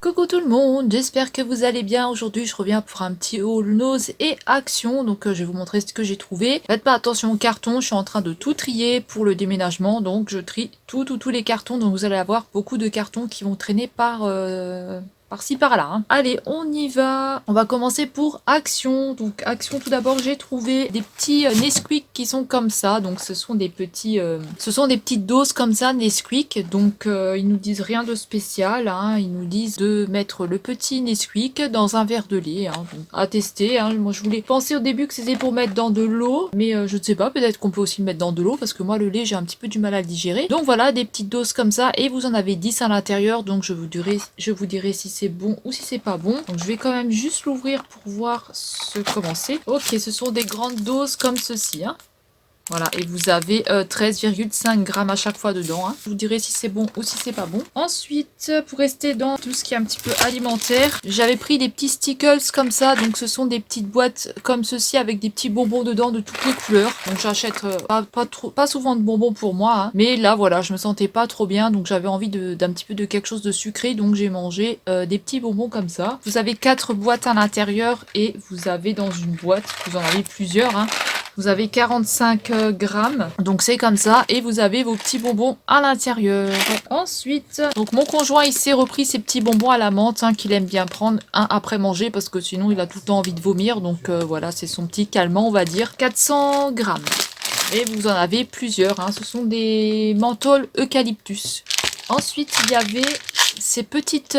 Coucou tout le monde, j'espère que vous allez bien. Aujourd'hui je reviens pour un petit haul nose et action. Donc je vais vous montrer ce que j'ai trouvé. Faites pas attention aux cartons, je suis en train de tout trier pour le déménagement. Donc je trie tous les cartons. Donc vous allez avoir beaucoup de cartons qui vont traîner par-ci par-là. Hein. Allez, on y va. On va commencer pour action. Donc action, tout d'abord, j'ai trouvé des petits Nesquik qui sont comme ça. Donc ce sont des petites doses comme ça Nesquik. Donc ils nous disent rien de spécial. Hein. Ils nous disent de mettre le petit Nesquik dans un verre de lait. Hein. Donc, à tester. Hein. Moi je voulais penser au début que c'était pour mettre dans de l'eau, mais je ne sais pas. Peut-être qu'on peut aussi le mettre dans de l'eau parce que moi le lait j'ai un petit peu du mal à le digérer. Donc voilà, des petites doses comme ça et vous en avez 10 à l'intérieur. Donc je vous dirai si c'est bon ou si c'est pas bon. Donc je vais quand même juste l'ouvrir pour voir comment c'est. Ok, ce sont des grandes doses comme ceci. Hein. Voilà, et vous avez 13,5 grammes à chaque fois dedans. Hein. Je vous dirai si c'est bon ou si c'est pas bon. Ensuite, pour rester dans tout ce qui est un petit peu alimentaire, j'avais pris des petits stickers comme ça. Donc ce sont des petites boîtes comme ceci avec des petits bonbons dedans de toutes les couleurs. Donc j'achète pas souvent de bonbons pour moi. Hein. Mais là, voilà, je me sentais pas trop bien. Donc j'avais envie d'un petit peu de quelque chose de sucré. Donc j'ai mangé des petits bonbons comme ça. Vous avez 4 boîtes à l'intérieur et vous avez dans une boîte, vous en avez plusieurs, hein. Vous avez 45 grammes, donc c'est comme ça, et vous avez vos petits bonbons à l'intérieur. Ensuite, donc mon conjoint il s'est repris ses petits bonbons à la menthe hein, qu'il aime bien prendre après manger parce que sinon il a tout le temps envie de vomir, donc voilà, c'est son petit calmant on va dire. 400 grammes. Et vous en avez plusieurs, hein. Ce sont des menthols eucalyptus. Ensuite, il y avait ces petites,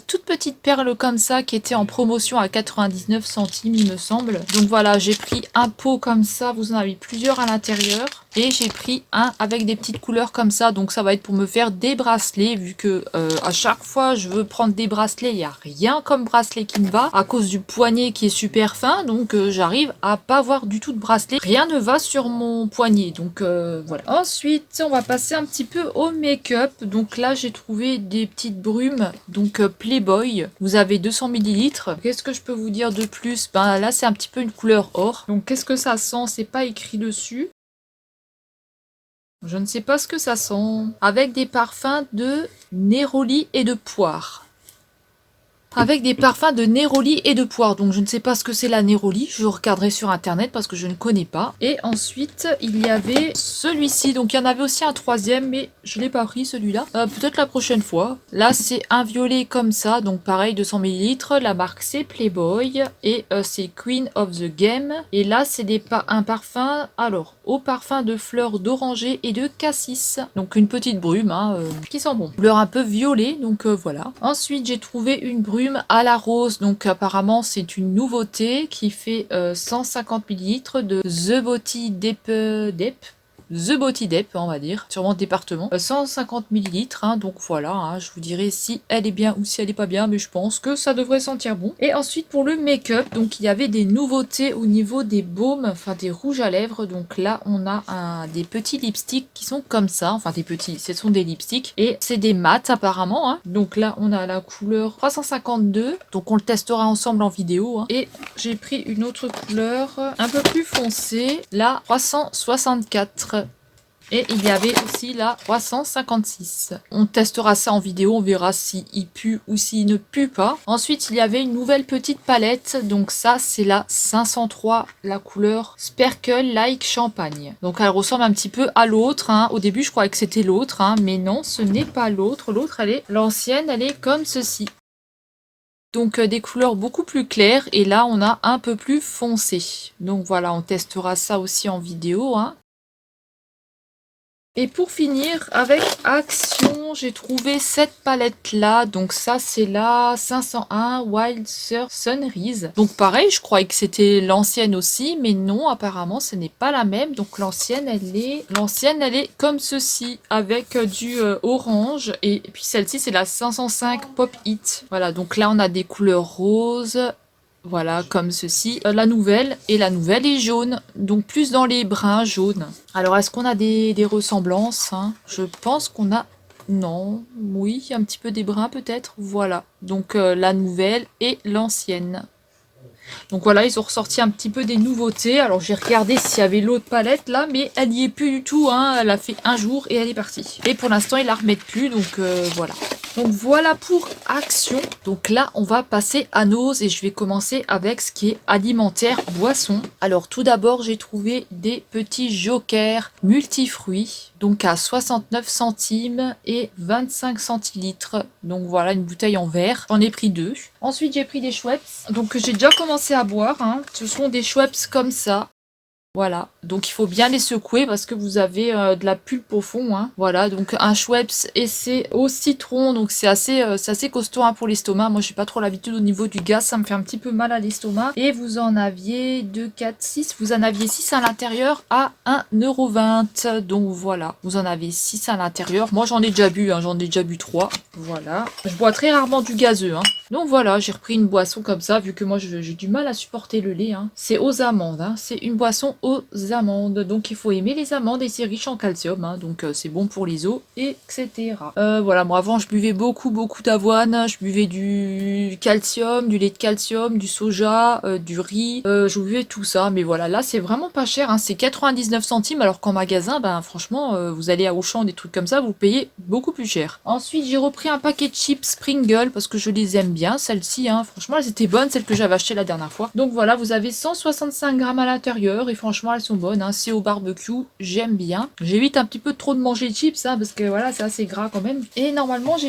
toutes petites perles comme ça qui étaient en promotion à 99 centimes, il me semble. Donc voilà, j'ai pris un pot comme ça, vous en avez plusieurs à l'intérieur. Et j'ai pris un avec des petites couleurs comme ça, donc ça va être pour me faire des bracelets, vu que à chaque fois je veux prendre des bracelets, il n'y a rien comme bracelet qui me va, à cause du poignet qui est super fin, donc j'arrive à pas avoir du tout de bracelet, rien ne va sur mon poignet, donc voilà. Ensuite, on va passer un petit peu au make-up, donc là j'ai trouvé des petites brumes, donc Playboy, vous avez 200 ml, qu'est-ce que je peux vous dire de plus? Ben là c'est un petit peu une couleur or, donc qu'est-ce que ça sent? C'est pas écrit dessus. Je ne sais pas ce que ça sent. Avec des parfums de néroli et de poire. Avec des parfums de néroli et de poire. Donc je ne sais pas ce que c'est la néroli. Je regarderai sur internet parce que je ne connais pas. Et ensuite, il y avait celui-ci. Donc il y en avait aussi un troisième, mais je ne l'ai pas pris celui-là. Peut-être la prochaine fois. Là, c'est un violet comme ça. Donc pareil, 200 ml. La marque, c'est Playboy. Et c'est Queen of the Game. Et là, c'est un parfum, alors, au parfum de fleurs d'oranger et de cassis. Donc une petite brume, hein, qui sent bon. Couleur un peu violet, donc voilà. Ensuite, j'ai trouvé une brume à la rose, donc apparemment c'est une nouveauté qui fait 150 ml de The Body Depp, on va dire, sûrement département, 150 ml, hein, donc voilà, hein, je vous dirai si elle est bien ou si elle est pas bien, mais je pense que ça devrait sentir bon. Et ensuite pour le make-up, donc il y avait des nouveautés au niveau des baumes, enfin des rouges à lèvres, donc là on a des petits lipsticks qui sont comme ça, enfin des petits, ce sont des lipsticks, et c'est des mats apparemment, hein. Donc là on a la couleur 352, donc on le testera ensemble en vidéo, hein. Et j'ai pris une autre couleur un peu plus foncée, la 364. Et il y avait aussi la 356. On testera ça en vidéo, on verra s'il pue ou s'il ne pue pas. Ensuite, il y avait une nouvelle petite palette. Donc ça, c'est la 503, la couleur Sparkle Like Champagne. Donc elle ressemble un petit peu à l'autre. Hein. Au début, je croyais que c'était l'autre, hein, mais non, ce n'est pas l'autre. L'autre, l'ancienne, elle est comme ceci. Donc des couleurs beaucoup plus claires. Et là, on a un peu plus foncé. Donc voilà, on testera ça aussi en vidéo, hein. Et pour finir, avec Action, j'ai trouvé cette palette-là. Donc ça, c'est la 501 Wild Surf Sunrise. Donc pareil, je croyais que c'était l'ancienne aussi, mais non, apparemment, ce n'est pas la même. Donc l'ancienne, elle est comme ceci, avec du orange. Et puis celle-ci, c'est la 505 Pop It. Voilà, donc là, on a des couleurs roses. Voilà, comme ceci. La nouvelle est jaune, donc plus dans les bruns jaunes. Alors, est-ce qu'on a des ressemblances, hein? Je pense qu'on a... Non, oui, un petit peu des bruns peut-être. Voilà, donc la nouvelle et l'ancienne. Donc voilà, ils ont ressorti un petit peu des nouveautés. Alors j'ai regardé s'il y avait l'autre palette là, mais elle n'y est plus du tout, hein. Elle a fait un jour et elle est partie. Et pour l'instant, ils la remettent plus, donc voilà. Donc voilà pour Action. Donc là, on va passer à Nose et je vais commencer avec ce qui est alimentaire, boisson. Alors tout d'abord, j'ai trouvé des petits jokers multifruits. Donc à 69 centimes et 25 centilitres. Donc voilà, une bouteille en verre. J'en ai pris 2. Ensuite, j'ai pris des Schweppes. Donc j'ai déjà commencé à boire, hein. Ce sont des Schweppes comme ça. Voilà, donc il faut bien les secouer parce que vous avez de la pulpe au fond, hein. Voilà, donc un Schweppes et c'est au citron, donc c'est assez costaud, hein, pour l'estomac. Moi, j'ai pas trop l'habitude au niveau du gaz, ça me fait un petit peu mal à l'estomac. Et vous en aviez 2, 4, 6, vous en aviez 6 à l'intérieur à 1,20 €. Donc voilà, vous en avez 6 à l'intérieur. Moi, j'en ai déjà bu, hein, j'en ai déjà bu 3. Voilà, je bois très rarement du gazeux, hein. Donc voilà, j'ai repris une boisson comme ça, vu que moi j'ai du mal à supporter le lait, hein. C'est aux amandes, hein. C'est une boisson aux amandes. Donc il faut aimer les amandes et c'est riche en calcium, hein. Donc c'est bon pour les os, etc. Voilà, moi avant je buvais beaucoup d'avoine. Je buvais du calcium, du lait de calcium, du soja, du riz. Je buvais tout ça, mais voilà, là c'est vraiment pas cher, hein. C'est 99 centimes, alors qu'en magasin, ben franchement, vous allez à Auchan, des trucs comme ça, vous payez beaucoup plus cher. Ensuite, j'ai repris un paquet de chips Pringles parce que je les aime bien, celles-ci, hein. Franchement, elles étaient bonnes, celles que j'avais achetées la dernière fois. Donc voilà, vous avez 165 grammes à l'intérieur et franchement, elles sont bonnes, hein. C'est au barbecue, j'aime bien. J'évite un petit peu trop de manger de chips, hein, parce que voilà, c'est assez gras quand même. Et normalement, j'ai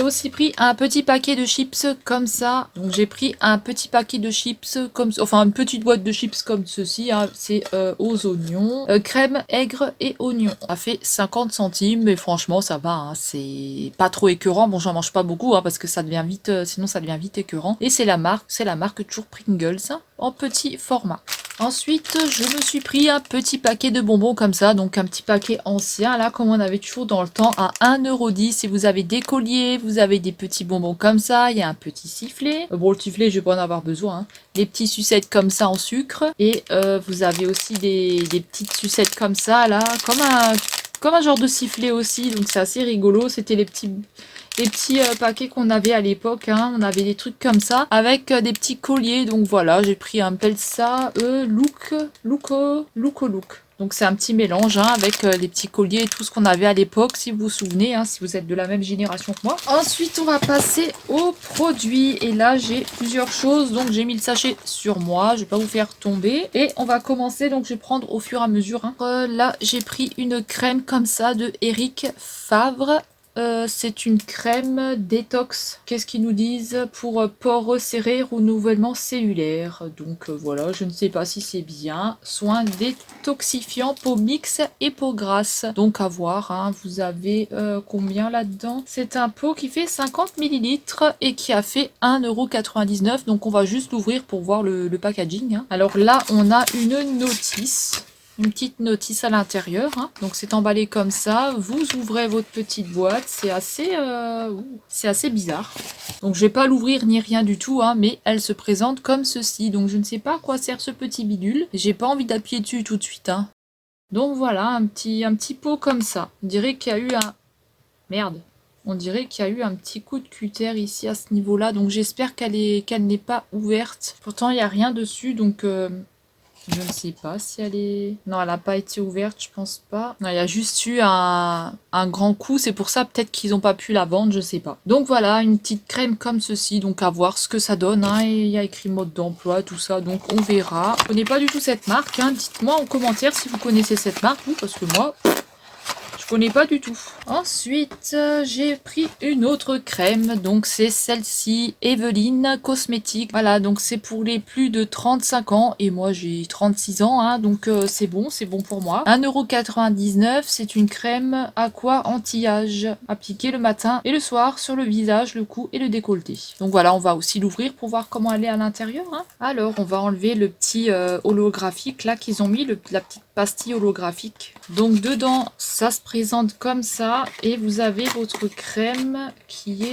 aussi pris un petit paquet de chips comme ça. Donc j'ai pris un petit paquet de chips comme, enfin une petite boîte de chips comme ceci, hein. C'est aux oignons, crème, aigre et oignons. Ça fait 50 centimes, mais franchement, ça va, hein. C'est pas trop écœurant. Bon, j'en mange pas beaucoup, hein, parce que ça devient vite, sinon ça devient vite écœurant. Et c'est la marque toujours Pringles, hein, en petit format. Ensuite, je me suis pris un petit paquet de bonbons comme ça, donc un petit paquet ancien, là, comme on avait toujours dans le temps, à 1,10 €. Et vous avez des colliers, vous avez des petits bonbons comme ça, il y a un petit sifflet. Bon, le sifflet, je vais pas en avoir besoin, hein. Des petits sucettes comme ça en sucre. Et vous avez aussi des petites sucettes comme ça, là, comme un genre de sifflet aussi, donc c'est assez rigolo. C'était les petits paquets qu'on avait à l'époque, hein. On avait des trucs comme ça avec des petits colliers. Donc voilà, j'ai pris un appelle ça Look. Donc c'est un petit mélange, hein, avec des petits colliers et tout ce qu'on avait à l'époque, si vous vous souvenez, hein, si vous êtes de la même génération que moi. Ensuite, on va passer aux produits. Et là, j'ai plusieurs choses. Donc j'ai mis le sachet sur moi. Je vais pas vous faire tomber. Et on va commencer. Donc je vais prendre au fur et à mesure, hein. Là, j'ai pris une crème comme ça de Eric Favre. C'est une crème détox. Qu'est-ce qu'ils nous disent? Pour pores resserrés, renouvellement cellulaire. Donc voilà, je ne sais pas si c'est bien. Soin détoxifiant, peau mixte et peau grasse. Donc à voir, hein. Vous avez combien là-dedans? C'est un pot qui fait 50 millilitres et qui a fait 1,99 €. Donc on va juste l'ouvrir pour voir le packaging, hein. Alors là, on a une notice. Une petite notice à l'intérieur, hein. Donc c'est emballé comme ça. Vous ouvrez votre petite boîte. C'est assez bizarre. Donc je vais pas l'ouvrir ni rien du tout, hein, mais elle se présente comme ceci. Donc je ne sais pas à quoi sert ce petit bidule. J'ai pas envie d'appuyer dessus tout de suite, hein. Donc voilà, un petit pot comme ça. On dirait qu'il y a eu un... Merde. On dirait qu'il y a eu un petit coup de cutter ici à ce niveau-là. Donc j'espère qu'elle n'est pas ouverte. Pourtant il n'y a rien dessus, donc... Je ne sais pas si elle est... Non, elle n'a pas été ouverte, je pense pas. Non, il y a juste eu un grand coup. C'est pour ça peut-être qu'ils n'ont pas pu la vendre, je sais pas. Donc voilà, une petite crème comme ceci. Donc à voir ce que ça donne, hein. Et il y a écrit mode d'emploi, tout ça. Donc on verra. Je connais pas du tout cette marque, hein. Dites-moi en commentaire si vous connaissez cette marque, vous, parce que moi... je connais pas du tout. Ensuite, j'ai pris une autre crème. Donc, c'est celle-ci, Evelyne Cosmétique. Voilà, donc c'est pour les plus de 35 ans. Et moi, j'ai 36 ans, hein, donc c'est bon pour moi. 1,99 €. C'est une crème aqua anti-âge. Appliquée le matin et le soir sur le visage, le cou et le décolleté. Donc voilà, on va aussi l'ouvrir pour voir comment elle est à l'intérieur, hein. Alors, on va enlever le petit holographique là qu'ils ont mis, la petite pastille holographique. Donc dedans, ça se présente comme ça et vous avez votre crème qui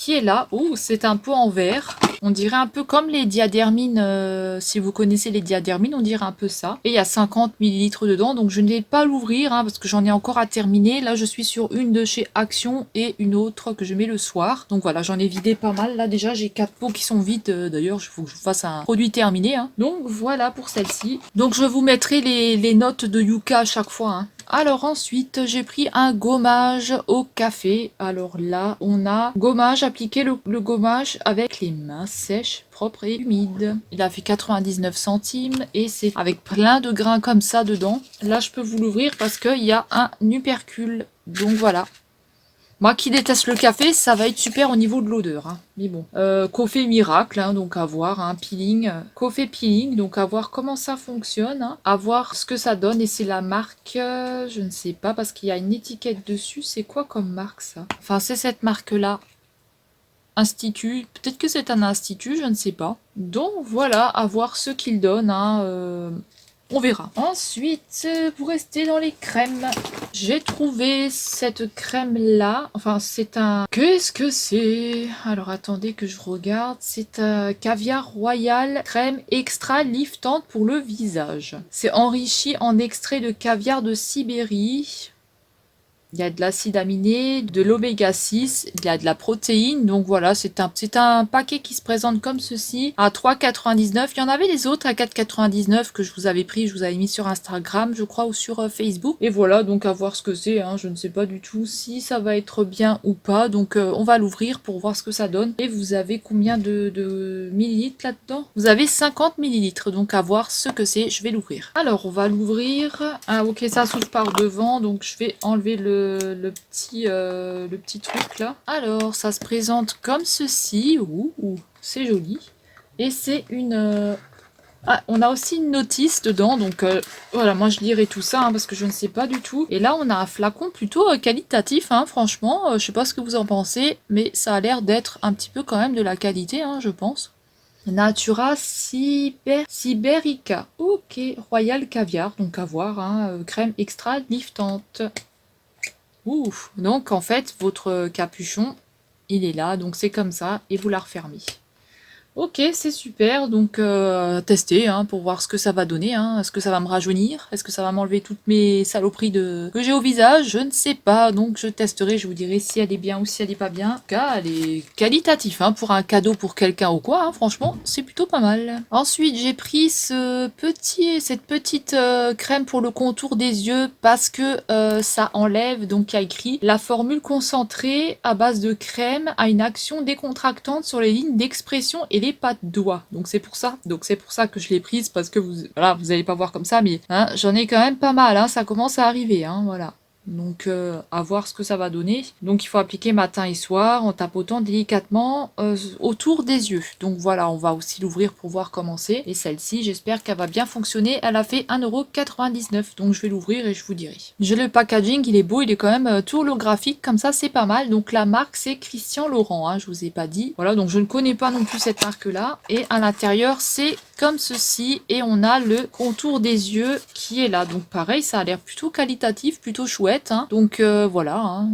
est là. Ouh, c'est un pot en verre. On dirait un peu comme les diadermines, si vous connaissez les diadermines, on dirait un peu ça. Et il y a 50 millilitres dedans, donc je ne vais pas l'ouvrir parce que j'en ai encore à terminer. Là, je suis sur une de chez Action et une autre que je mets le soir. Donc voilà, j'en ai vidé pas mal. Là, déjà, j'ai 4 pots qui sont vides. D'ailleurs, il faut que je fasse un produit terminé. Donc voilà pour celle-ci. Donc je vous mettrai les notes de Yuka à chaque fois. Alors ensuite, j'ai pris un gommage au café. Alors là, on a gommage, appliquer le gommage avec les mains sèches, propres et humides. Il a fait 99 centimes et c'est avec plein de grains comme ça dedans. Là, je peux vous l'ouvrir parce qu'il y a un nupercule. Donc voilà. Moi qui déteste le café, ça va être super au niveau de l'odeur. Mais bon. Coffee miracle, donc à voir. Peeling. Coffee peeling, donc à voir comment ça fonctionne. À voir ce que ça donne. Et c'est la marque, je ne sais pas, parce qu'il y a une étiquette dessus. C'est quoi comme marque ça? Enfin, c'est cette marque-là. Institut. Peut-être que c'est un institut, je ne sais pas. Donc voilà, à voir ce qu'il donne. On verra. Ensuite, pour rester dans les crèmes, j'ai trouvé cette crème-là. Enfin, c'est un... Qu'est-ce que c'est? Alors, attendez que je regarde. C'est un caviar royal crème extra liftante pour le visage. C'est enrichi en extrait de caviar de Sibérie. Il y a de l'acide aminé, de l'oméga 6, il y a de la protéine. Donc voilà, c'est un paquet qui se présente comme ceci à 3,99. Il y en avait des autres à 4,99 que je vous avais pris, je vous avais mis sur Instagram, je crois, ou sur Facebook. Et voilà, donc à voir ce que c'est. Je ne sais pas du tout si ça va être bien ou pas. Donc on va l'ouvrir pour voir ce que ça donne. Et vous avez combien de millilitres là-dedans? Vous avez 50 millilitres, donc à voir ce que c'est. Je vais l'ouvrir. Alors, on va l'ouvrir. Ah ok, ça s'ouvre par devant, donc je vais enlever le petit truc là. Alors, ça se présente comme ceci. Ouh, c'est joli. Et c'est une... Ah, on a aussi une notice dedans, donc voilà, moi je lirai tout ça parce que je ne sais pas du tout. Et là, on a un flacon plutôt qualitatif, franchement. Je sais pas ce que vous en pensez, mais ça a l'air d'être un petit peu quand même de la qualité, je pense. Natura Siberica. Ok, Royal Caviar, donc à voir, crème extra liftante. Ouf, donc en fait, votre capuchon, il est là, donc c'est comme ça, et vous la refermez. Ok, c'est super, donc tester pour voir ce que ça va donner. Est-ce que ça va me rajeunir? Est-ce que ça va m'enlever toutes mes saloperies que j'ai au visage? Je ne sais pas, donc je testerai, je vous dirai si elle est bien ou si elle est pas bien. En tout cas, elle est qualitative pour un cadeau pour quelqu'un ou quoi, franchement, c'est plutôt pas mal. Ensuite, j'ai pris cette petite crème pour le contour des yeux parce que ça enlève, donc il y a écrit la formule concentrée à base de crème a une action décontractante sur les lignes d'expression et les pas de doigts. Donc c'est pour ça que je l'ai prise parce que vous allez pas voir comme ça, mais j'en ai quand même pas mal, ça commence à arriver, voilà. Donc à voir ce que ça va donner. Donc il faut appliquer matin et soir en tapotant délicatement autour des yeux. Donc voilà, on va aussi l'ouvrir pour voir comment c'est. Et celle-ci, j'espère qu'elle va bien fonctionner. Elle a fait 1,99 €. Donc je vais l'ouvrir et je vous dirai. J'ai le packaging, il est beau, il est quand même tout holographique, comme ça c'est pas mal. Donc la marque c'est Christian Laurent, je vous ai pas dit. Voilà, donc je ne connais pas non plus cette marque-là. Et à l'intérieur, c'est comme ceci. Et on a le contour des yeux qui est là. Donc pareil, ça a l'air plutôt qualitatif, plutôt chouette. Donc voilà,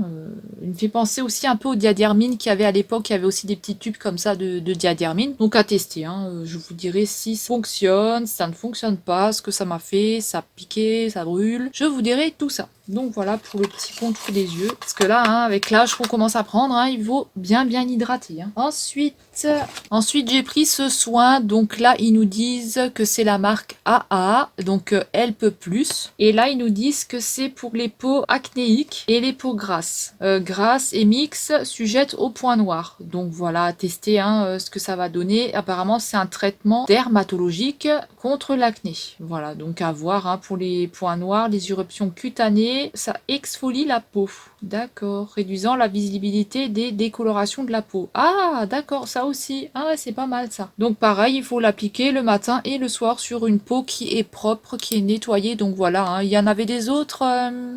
il me fait penser aussi un peu aux diadermines qu'il y avait à l'époque. Il y avait aussi des petits tubes comme ça de diadermines. Donc à tester, je vous dirai si ça fonctionne, si ça ne fonctionne pas, ce que ça m'a fait, ça piqué, ça brûle. Je vous dirai tout ça. Donc voilà pour le petit contour des yeux. Parce que là, avec l'âge qu'on commence à prendre, il faut bien hydrater. Ensuite, j'ai pris ce soin. Donc là, ils nous disent que c'est la marque AA. Donc Help Plus. Et là, ils nous disent que c'est pour les peaux acnéiques et les peaux grasses. Grasses et mixtes, sujettes aux points noirs. Donc voilà, à tester ce que ça va donner. Apparemment, c'est un traitement dermatologique contre l'acné. Voilà, donc à voir pour les points noirs, les éruptions cutanées. Ça exfolie la peau. D'accord. Réduisant la visibilité des décolorations de la peau. Ah, d'accord, ça aussi. Ah ouais, c'est pas mal ça. Donc pareil, il faut l'appliquer le matin et le soir sur une peau qui est propre, qui est nettoyée. Donc voilà, il y en avait des autres.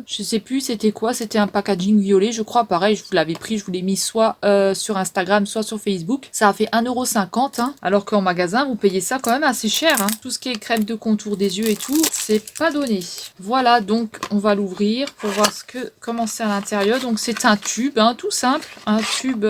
Je sais plus c'était quoi. C'était un packaging violet, je crois. Pareil, je vous l'avais pris, je vous l'ai mis soit sur Instagram, soit sur Facebook. Ça a fait 1,50 €. Alors qu'en magasin, vous payez ça quand même assez cher. Tout ce qui est crème de contour des yeux et tout, c'est pas donné. Voilà, donc on va l'ouvrir pour voir comment c'est à l'intérieur. l'intérieur. Donc c'est un tube, hein, tout simple. Un tube,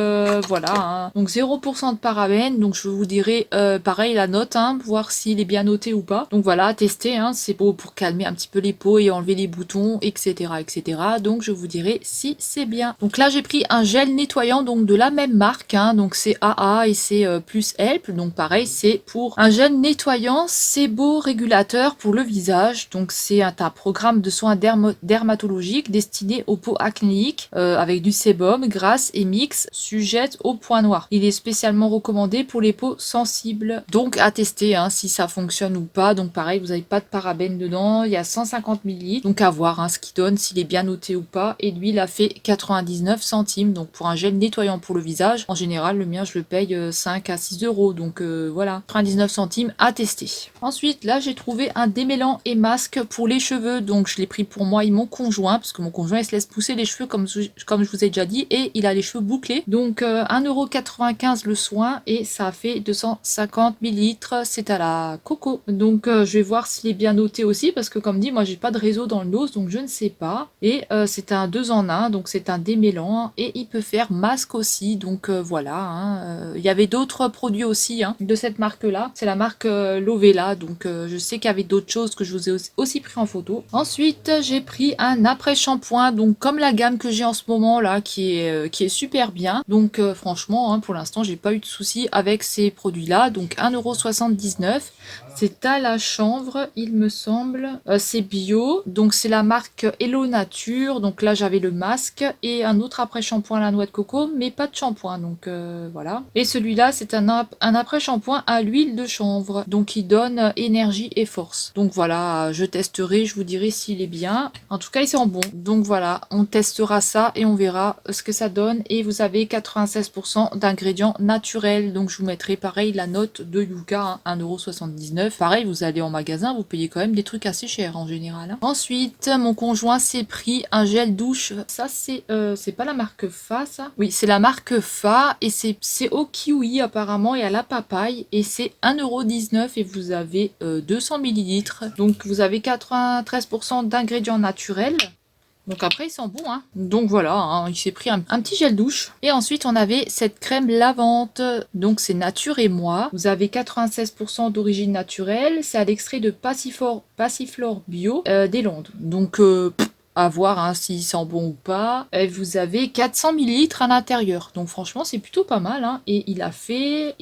voilà. Hein. Donc 0% de parabènes. Donc je vous dirai pareil la note, hein, pour voir s'il est bien noté ou pas. Donc voilà, à tester. Hein, c'est beau pour calmer un petit peu les peaux et enlever les boutons, etc. etc. Donc je vous dirai si c'est bien. Donc là j'ai pris un gel nettoyant donc de la même marque. Hein, donc c'est AA et c'est plus Help. Donc pareil, c'est pour un gel nettoyant, c'est beau régulateur pour le visage. Donc c'est un programme de soins dermatologiques destiné aux peaux acnéiques avec du sébum, grasse et mix, sujette au point noir. Il est spécialement recommandé pour les peaux sensibles. Donc à tester hein, si ça fonctionne ou pas. Donc pareil, vous n'avez pas de parabènes dedans. Il y a 150 ml. Donc à voir hein, ce qu'il donne, s'il est bien noté ou pas. Et lui, il a fait 99 centimes. Donc pour un gel nettoyant pour le visage, en général, le mien, je le paye 5 à 6 euros. Donc voilà, 99 centimes à tester. Ensuite, là, j'ai trouvé un démêlant et masque pour les cheveux. Donc je l'ai pris pour moi et mon conjoint, parce que mon conjoint, il se laisse pousser les cheveux comme je vous ai déjà dit. Et il a les cheveux bouclés. Donc 1,95 € le soin et ça fait 250 ml. C'est à la coco. Donc je vais voir s'il est bien noté aussi, parce que comme dit, moi, j'ai pas de réseau dans le nose, donc je ne sais pas. Et c'est un 2 en 1, donc c'est un démêlant. Et il peut faire masque aussi. Donc voilà. Hein, il y avait d'autres produits aussi hein, de cette marque-là. C'est la marque Lovella. Donc je sais qu'il y avait d'autres choses que je vous ai aussi pris en photo. Ensuite, j'ai pris un après-shampoing. Donc comme la gamme que j'ai en ce moment là, qui est super bien. Donc franchement, hein, pour l'instant, j'ai pas eu de soucis avec ces produits-là. Donc 1,79 €. C'est à la chanvre, il me semble. C'est bio. Donc c'est la marque Hello Nature. Donc là, j'avais le masque et un autre après-shampoing à la noix de coco, mais pas de shampoing. Donc voilà. Et celui-là, c'est un après-shampoing à l'huile de chanvre. Donc il donne énergie et force. Donc voilà, je testerai, je vous dirai s'il est bien. En tout cas, il sent bon. Donc voilà, on testera ça et on verra ce que ça donne. Et vous avez 96% d'ingrédients naturels. Donc je vous mettrai pareil la note de Yuka, hein, 1,79 €. Pareil, vous allez en magasin, vous payez quand même des trucs assez chers en général. Hein. Ensuite, mon conjoint s'est pris un gel douche. Ça, c'est pas la marque Fa, ça? Oui, c'est la marque Fa et c'est au kiwi apparemment et à la papaye. Et c'est 1,19 € et vous avez 200 ml. Donc vous avez 93% d'ingrédients naturels. Donc après, il sent bon, hein. Donc voilà, hein, il s'est pris un petit gel douche. Et ensuite, on avait cette crème lavante. Donc c'est Nature et Moi. Vous avez 96% d'origine naturelle. C'est à l'extrait de Passiflore Bio des Landes. Donc à voir hein, s'il sent bon ou pas. Et vous avez 400 ml à l'intérieur. Donc franchement, c'est plutôt pas mal. Hein. Et il a fait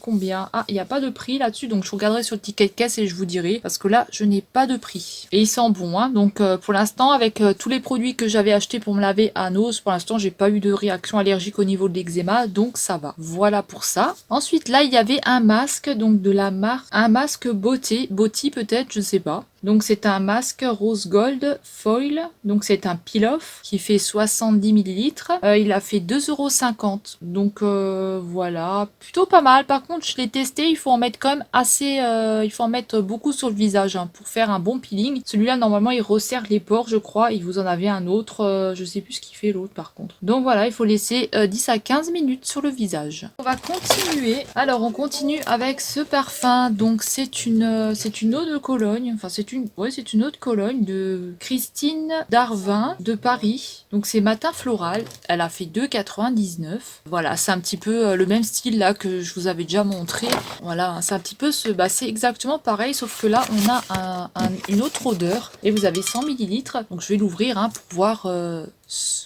combien? Ah, il n'y a pas de prix là-dessus. Donc je regarderai sur le ticket de caisse et je vous dirai. Parce que là, je n'ai pas de prix. Et il sent bon. Hein. Donc pour l'instant, avec tous les produits que j'avais achetés pour me laver à nose, pour l'instant, j'ai pas eu de réaction allergique au niveau de l'eczéma. Donc ça va. Voilà pour ça. Ensuite, là, il y avait un masque. Donc de la marque. Un masque Beauty peut-être, je ne sais pas. Donc c'est un masque Rose Gold Foil. Donc c'est un peel-off qui fait 70 ml. Il a fait 2,50 €. Donc voilà, plutôt pas mal. Par contre, je l'ai testé, il faut en mettre quand même assez... il faut en mettre beaucoup sur le visage hein, pour faire un bon peeling. Celui-là, normalement, il resserre les pores, je crois. Et vous en avez un autre, je sais plus ce qu'il fait l'autre par contre. Donc voilà, il faut laisser 10 à 15 minutes sur le visage. On va continuer. Alors on continue avec ce parfum. Donc c'est une eau de Cologne. Enfin c'est une eau de Cologne de Christine Darvin de Paris. Donc c'est Matin Floral. Elle a fait 2,99 €. Voilà, c'est un petit peu le même style là que je vous avais déjà montré. Voilà, c'est un petit peu c'est exactement pareil, sauf que là on a une autre odeur. Et vous avez 100 ml. Donc je vais l'ouvrir hein, pour voir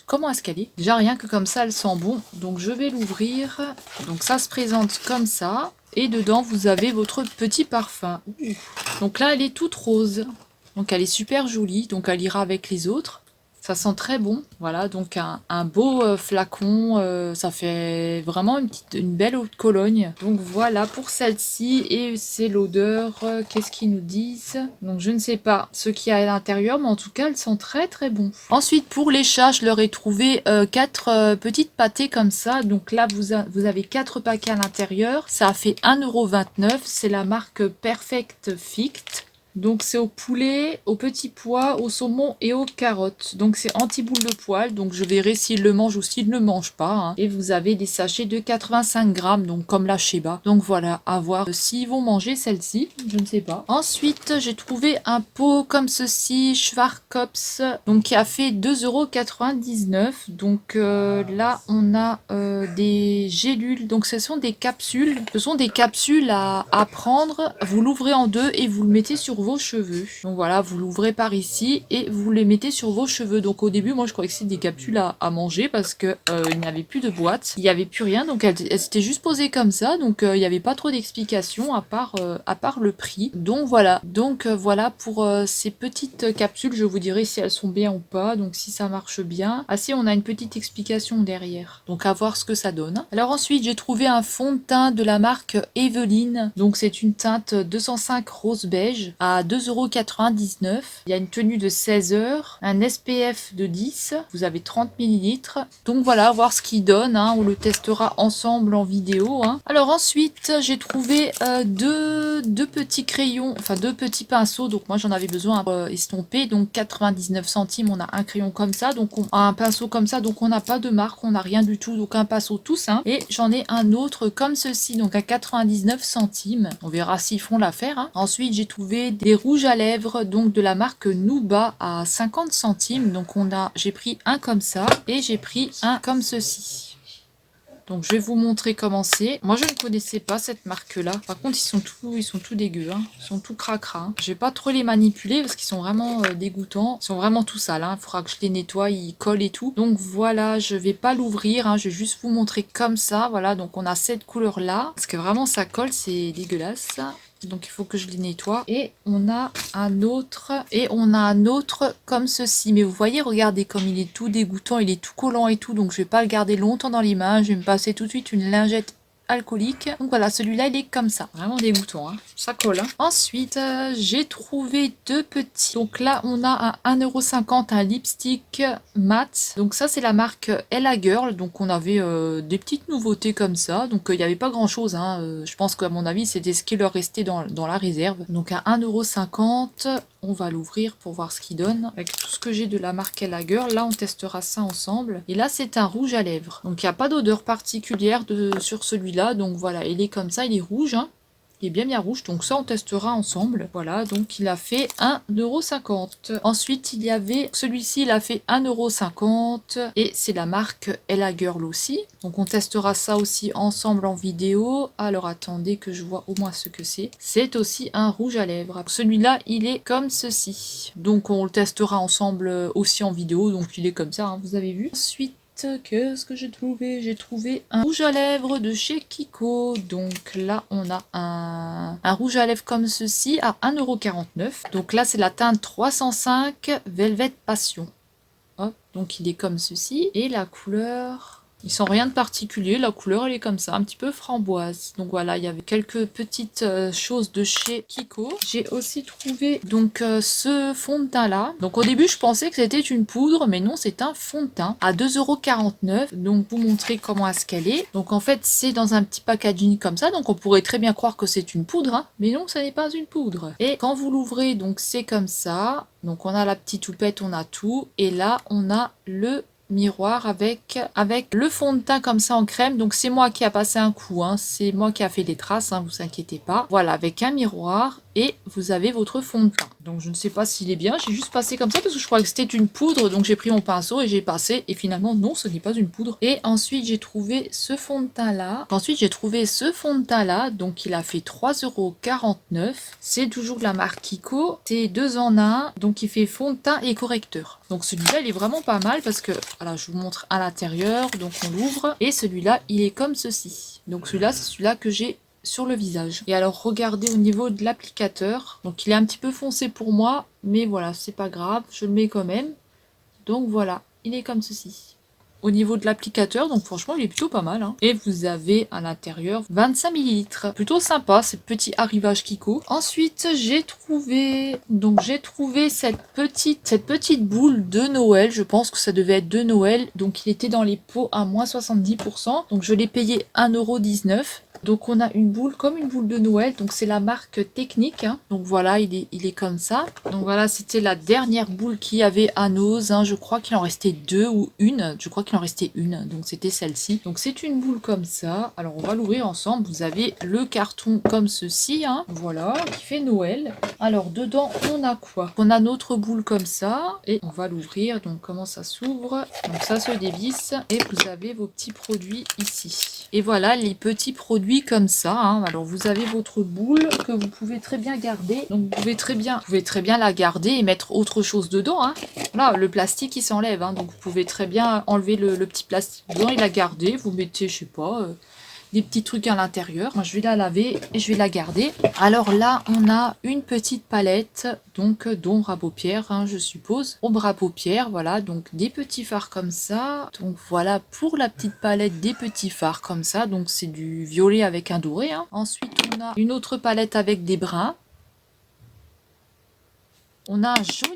comment est-ce qu'elle est. Déjà rien que comme ça, elle sent bon. Donc je vais l'ouvrir. Donc ça se présente comme ça. Et dedans, vous avez votre petit parfum. Donc là, elle est toute rose. Donc elle est super jolie. Donc elle ira avec les autres. Ça sent très bon. Voilà, donc un beau flacon. Ça fait vraiment une belle eau de Cologne. Donc voilà pour celle-ci. Et c'est l'odeur. Qu'est-ce qu'ils nous disent? Donc je ne sais pas ce qu'il y a à l'intérieur. Mais en tout cas, elles sont très très bon. Ensuite, pour les chats, je leur ai trouvé 4 petites pâtées comme ça. Donc là, vous avez 4 paquets à l'intérieur. Ça a fait 1,29 €. C'est la marque Perfect Fit. Donc c'est au poulet, au petit pois, au saumon et aux carottes. Donc c'est anti-boule de poil. Donc je verrai s'il le mange ou s'il ne le mange pas. Hein. Et vous avez des sachets de 85 grammes, donc comme la Sheba. Donc voilà, à voir s'ils vont manger celle-ci. Je ne sais pas. Ensuite, j'ai trouvé un pot comme ceci, Schwarzkopf, donc qui a fait 2,99 €. Donc là, on a des gélules. Donc ce sont des capsules. Ce sont des capsules à prendre. Vous l'ouvrez en deux et vous le mettez sur vos cheveux. Donc voilà, vous l'ouvrez par ici et vous les mettez sur vos cheveux. Donc au début, moi je croyais que c'était des capsules à manger parce que il n'y avait plus de boîte, il n'y avait plus rien. Donc elles s'étaient juste posées comme ça. Donc il n'y avait pas trop d'explications à part le prix. Donc voilà. Donc voilà pour ces petites capsules. Je vous dirai si elles sont bien ou pas. Donc si ça marche bien. Ah si, on a une petite explication derrière. Donc à voir ce que ça donne. Alors ensuite, j'ai trouvé un fond de teint de la marque Eveline. Donc c'est une teinte 205 rose beige à 2,99 €. Il y a une tenue de 16 heures, un SPF de 10, vous avez 30 ml. Donc voilà, voir ce qu'il donne, hein. On le testera ensemble en vidéo. Hein. Alors ensuite, j'ai trouvé deux petits crayons, enfin deux petits pinceaux. Donc moi j'en avais besoin pour estomper. Donc 99 centimes, on a un crayon comme ça. Donc on a un pinceau comme ça. Donc on n'a pas de marque, on n'a rien du tout. Donc un pinceau tout simple. Et j'en ai un autre comme ceci, donc à 99 centimes. On verra s'ils font l'affaire. Hein. Ensuite, j'ai trouvé des rouges à lèvres, donc de la marque Nuba à 50 centimes. Donc j'ai pris un comme ça et j'ai pris un comme ceci. Donc je vais vous montrer comment c'est. Moi je ne connaissais pas cette marque là. Par contre ils sont tout dégueux. Hein. Ils sont tout cracra. Hein. Je vais pas trop les manipuler parce qu'ils sont vraiment dégoûtants. Ils sont vraiment tout sales. Hein. Il faudra que je les nettoie, ils collent et tout. Donc voilà, je vais pas l'ouvrir. Hein. Je vais juste vous montrer comme ça. Voilà, donc on a cette couleur là. Parce que vraiment ça colle, c'est dégueulasse. Donc il faut que je les nettoie. Et on a un autre. Et on a un autre comme ceci. Mais vous voyez, regardez comme il est tout dégoûtant. Il est tout collant et tout. Donc je vais pas le garder longtemps dans les mains. Je vais me passer tout de suite une lingette alcoolique. Donc voilà, celui-là il est comme ça. Vraiment dégoûtant. Hein. Ça colle. Hein. Ensuite, j'ai trouvé deux petits. Donc là, on a un 1,50 € un lipstick mat. Donc ça, c'est la marque Ella Girl. Donc on avait des petites nouveautés comme ça. Donc il n'y avait pas grand-chose. Hein. Je pense qu'à mon avis, c'était ce qui leur restait dans la réserve. Donc à 1,50 €. On va l'ouvrir pour voir ce qu'il donne. Avec tout ce que j'ai de la marque Ella Girl, là on testera ça ensemble. Et là c'est un rouge à lèvres. Donc il n'y a pas d'odeur particulière sur celui-là. Donc voilà, il est comme ça, il est rouge. Hein. Il est bien rouge, donc ça on testera ensemble. Voilà, donc il a fait 1,50 €. Ensuite il y avait celui-ci, il a fait 1,50 € et c'est la marque Ella Girl aussi. Donc on testera ça aussi ensemble en vidéo. Alors attendez que je vois au moins ce que c'est. C'est aussi un rouge à lèvres. Celui-là il est comme ceci. Donc on le testera ensemble aussi en vidéo. Donc il est comme ça, hein, vous avez vu. Ensuite, qu'est-ce que j'ai trouvé? J'ai trouvé un rouge à lèvres de chez Kiko. Donc là, on a un rouge à lèvres comme ceci à 1,49 €. Donc là, c'est la teinte 305 Velvet Passion. Hop, donc il est comme ceci. Et la couleur... Ils sont rien de particulier, la couleur elle est comme ça, un petit peu framboise. Donc voilà, il y avait quelques petites choses de chez Kiko. J'ai aussi trouvé donc ce fond de teint là. Donc au début je pensais que c'était une poudre, mais non, c'est un fond de teint à 2,49 €. Donc pour montrer comment est-ce qu'elle est. Donc en fait c'est dans un petit packaging comme ça, donc on pourrait très bien croire que c'est une poudre, hein, mais non, ça n'est pas une poudre. Et quand vous l'ouvrez, donc c'est comme ça. Donc on a la petite houppette, on a tout. Et là on a le miroir avec le fond de teint comme ça en crème. Donc c'est moi qui a passé un coup, hein. C'est moi qui a fait des traces, hein, vous inquiétez pas. Voilà, avec un miroir et vous avez votre fond de teint. Donc je ne sais pas s'il est bien, j'ai juste passé comme ça parce que je croyais que c'était une poudre, donc j'ai pris mon pinceau et j'ai passé et finalement non, ce n'est pas une poudre. Et ensuite j'ai trouvé ce fond de teint là. Donc il a fait 3,49 €. C'est toujours de la marque Kiko. C'est 2 en 1, donc il fait fond de teint et correcteur. Donc celui-là il est vraiment pas mal parce que voilà, je vous montre à l'intérieur. Donc on l'ouvre et celui-là il est comme ceci. Donc celui-là c'est celui-là que j'ai sur le visage. Et alors regardez au niveau de l'applicateur. Donc il est un petit peu foncé pour moi, mais voilà, c'est pas grave, je le mets quand même. Donc voilà, il est comme ceci. Au niveau de l'applicateur, donc franchement il est plutôt pas mal. Hein. Et vous avez à l'intérieur 25 ml. Plutôt sympa, ces petits arrivages Kiko. Ensuite j'ai trouvé cette petite boule de Noël. Je pense que ça devait être de Noël. Donc il était dans les pots à moins 70%. Donc je l'ai payé 1,19 €. Donc on a une boule comme une boule de Noël. Donc c'est la marque Technique. Hein. Donc voilà, il est comme ça. Donc voilà, c'était la dernière boule qu'il y avait à Nose. Hein. Je crois qu'il en restait deux ou une. Je crois qu'il en restait une. Donc c'était celle-ci. Donc c'est une boule comme ça. Alors on va l'ouvrir ensemble. Vous avez le carton comme ceci. Hein. Voilà, qui fait Noël. Alors dedans, on a quoi? On a notre boule comme ça. Et on va l'ouvrir. Donc comment ça s'ouvre? Donc ça se dévisse. Et vous avez vos petits produits ici. Et voilà les petits produits comme ça. Hein. Alors vous avez votre boule que vous pouvez très bien garder. Donc vous pouvez très bien la garder et mettre autre chose dedans. Hein. Là, le plastique il s'enlève. Hein. Donc vous pouvez très bien enlever le petit plastique dedans et la garder. Vous mettez, je sais pas, des petits trucs à l'intérieur. Moi, je vais la laver et je vais la garder. Alors là, on a une petite palette, donc d'ombre à paupières, hein, je suppose. Ombre à paupières, voilà, donc des petits fards comme ça. Donc voilà pour la petite palette des petits fards comme ça. Donc c'est du violet avec un doré. Hein. Ensuite, on a une autre palette avec des bruns. On a un joli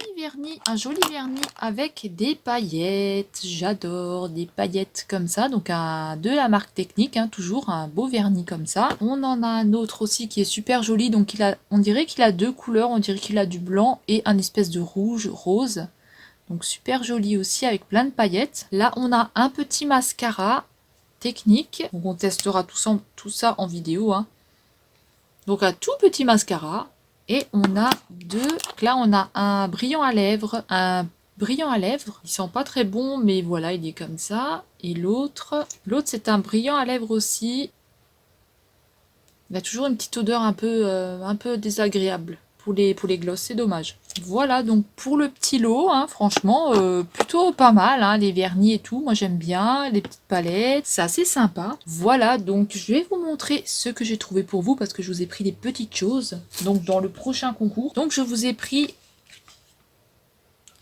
vernis avec des paillettes. J'adore des paillettes comme ça. Donc de la marque Technique, hein, toujours un beau vernis comme ça. On en a un autre aussi qui est super joli. Donc on dirait qu'il a deux couleurs. On dirait qu'il a du blanc et un espèce de rouge rose. Donc super joli aussi avec plein de paillettes. Là on a un petit mascara Technique. Donc on testera tout ça en vidéo. Hein. Donc un tout petit mascara. Et on a là on a un brillant à lèvres, il sent pas très bon, mais voilà, il est comme ça. Et l'autre c'est un brillant à lèvres aussi. Il a toujours une petite odeur un peu désagréable pour les glosses, c'est dommage. Voilà donc pour le petit lot, hein, franchement, plutôt pas mal, hein, les vernis et tout, moi j'aime bien, les petites palettes, c'est assez sympa. Voilà, donc je vais vous montrer ce que j'ai trouvé pour vous, parce que je vous ai pris des petites choses, donc dans le prochain concours. Donc je vous ai pris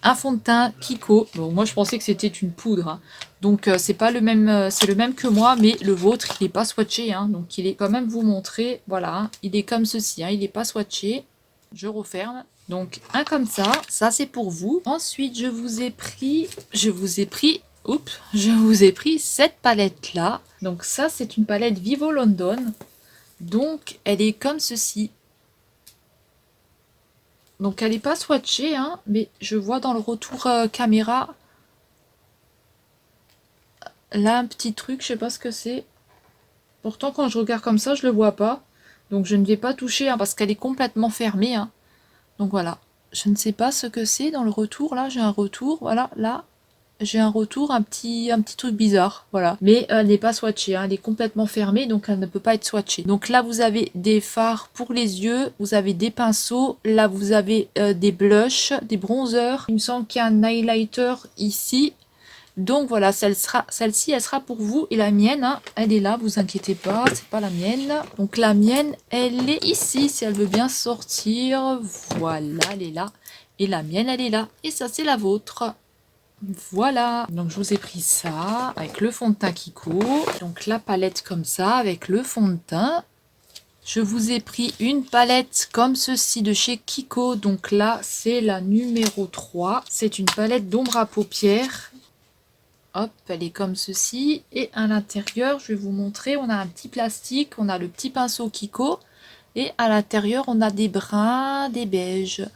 un fond de teint Kiko. Bon, moi je pensais que c'était une poudre, hein. Donc c'est pas le même, c'est le même que moi, mais le vôtre il est pas swatché, hein. Donc il est quand même vous montrer, voilà, hein. Il est comme ceci, hein. Il est pas swatché. Je referme. Donc un comme ça c'est pour vous. Ensuite je vous ai pris cette palette là. Donc ça c'est une palette Vivo London. Donc elle est comme ceci. Donc elle n'est pas swatchée, hein, mais je vois dans le retour caméra là un petit truc, je sais pas ce que c'est. Pourtant quand je regarde comme ça je le vois pas. Donc je ne vais pas toucher, hein, parce qu'elle est complètement fermée, hein. Donc voilà, je ne sais pas ce que c'est dans le retour. Là j'ai un retour, voilà, là j'ai un retour, un petit truc bizarre, voilà. Mais elle n'est pas swatchée, hein, elle est complètement fermée, donc elle ne peut pas être swatchée. Donc là vous avez des fards pour les yeux, vous avez des pinceaux, là vous avez des blushs, des bronzers. Il me semble qu'il y a un highlighter ici. Donc voilà, celle-ci, elle sera pour vous. Et la mienne, hein, elle est là, vous inquiétez pas, c'est pas la mienne. Donc la mienne, elle est ici, si elle veut bien sortir. Voilà, elle est là. Et la mienne, elle est là. Et ça, c'est la vôtre. Voilà. Donc je vous ai pris ça, avec le fond de teint Kiko. Donc la palette comme ça, avec le fond de teint. Je vous ai pris une palette comme ceci de chez Kiko. Donc là, c'est la numéro 3. C'est une palette d'ombre à paupières. Hop, elle est comme ceci. Et à l'intérieur, je vais vous montrer, on a un petit plastique, on a le petit pinceau Kiko. Et à l'intérieur, on a des bruns, des beiges.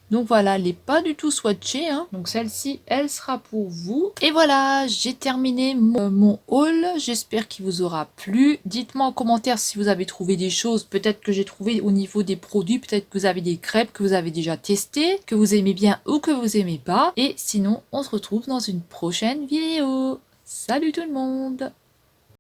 Donc voilà, elle n'est pas du tout swatchée, hein. Donc celle-ci, elle sera pour vous. Et voilà, j'ai terminé mon haul. J'espère qu'il vous aura plu. Dites-moi en commentaire si vous avez trouvé des choses. Peut-être que j'ai trouvé au niveau des produits. Peut-être que vous avez des crêpes que vous avez déjà testées, que vous aimez bien ou que vous aimez pas. Et sinon, on se retrouve dans une prochaine vidéo. Salut tout le monde!